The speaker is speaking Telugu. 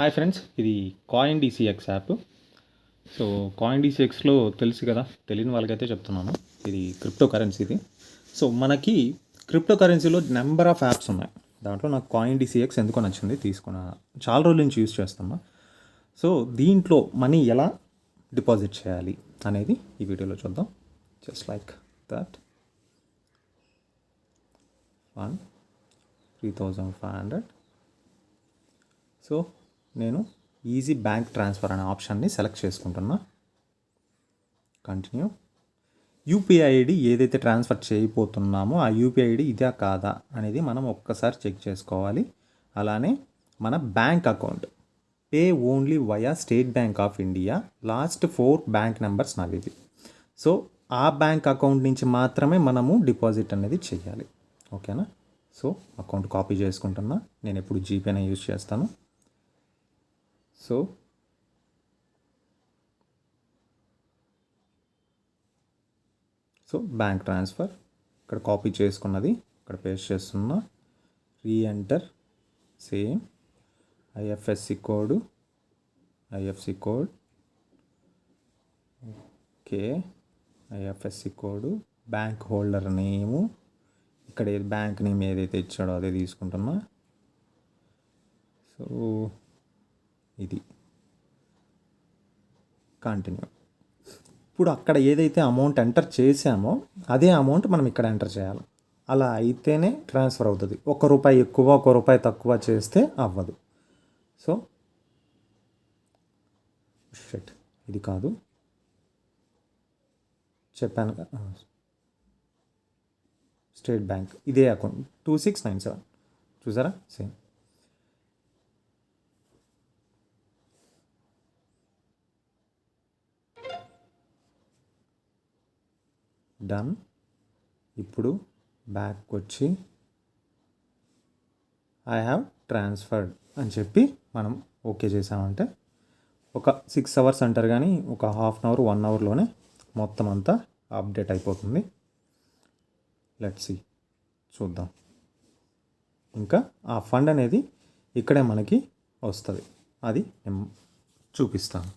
హాయ్ ఫ్రెండ్స్, ఇది coin DCX app. So coin డీసీఎక్స్లో తెలుసు కదా, తెలియని వాళ్ళకైతే చెప్తున్నాను. ఇది క్రిప్టో కరెన్సీది. సో మనకి క్రిప్టో కరెన్సీలో నెంబర్ ఆఫ్ యాప్స్ ఉన్నాయి. దాంట్లో నాకు కాయిన్ డీసీఎక్స్ ఎందుకో నచ్చింది, తీసుకున్నా. చాలా రోజుల నుంచి యూజ్ చేస్తున్నా. సో దీంట్లో మనీ ఎలా డిపాజిట్ చేయాలి అనేది ఈ వీడియోలో చూద్దాం. Just like that. 3500. సో నేను ఈజీ బ్యాంక్ ట్రాన్స్ఫర్ అనే ఆప్షన్ని సెలెక్ట్ చేసుకుంటున్నా. కంటిన్యూ. యూపీఐ ఐడి ఏదైతే ట్రాన్స్ఫర్ చేయబోతున్నామో ఆ యూపీఐ ఐడి ఇదే కాదా అనేది మనం ఒక్కసారి చెక్ చేసుకోవాలి. అలానే మన bank account pay only via state bank of India, last 4 bank numbers నావి. సో ఆ బ్యాంక్ అకౌంట్ నుంచి మాత్రమే మనము డిపాజిట్ అనేది చేయాలి. ఓకేనా? సో అకౌంట్ కాపీ చేసుకుంటున్నా. నేను ఎప్పుడు జీపేనే యూజ్ చేస్తాను. సో బ్యాంక్ ట్రాన్స్ఫర్ ఇక్కడ కాపీ చేసుకున్నది ఇక్కడ పేస్ట్ చేస్తున్నా. Re-enter same IFSC code. Okay, IFSC code, bank holder నేము, ఇక్కడ బ్యాంక్ నేమ్ ఏదైతే ఇచ్చాడో అదే తీసుకుంటున్నా. సో ఇది కంటిన్యూ. ఇప్పుడు అక్కడ ఏదైతే అమౌంట్ ఎంటర్ చేసామో అదే అమౌంట్ మనం ఇక్కడ ఎంటర్ చేయాలి. అలా అయితేనే ట్రాన్స్ఫర్ అవుతుంది. ₹1 ఎక్కువ ₹1 తక్కువ చేస్తే అవ్వదు. సో ఇది కాదు, చెప్పాను కదా, స్టేట్ బ్యాంక్ ఇదే అకౌంట్ 2697 చూసారా, సేమ్. డన్. ఇప్పుడు బ్యాక్ వచ్చి ఐ హ్యావ్ ట్రాన్స్ఫర్డ్ అని చెప్పి మనం ఓకే చేసామంటే ఒక 6 అవర్స్ అంటారు, కానీ ఒక హాఫ్ అన్ అవర్ 1 అవర్లోనే మొత్తం అంతా అప్డేట్ అయిపోతుంది. లెట్స్ సీ, చూద్దాం. ఇంకా ఆ ఫండ్ అనేది ఇక్కడే మనకి వస్తుంది, అది నేను చూపిస్తాను.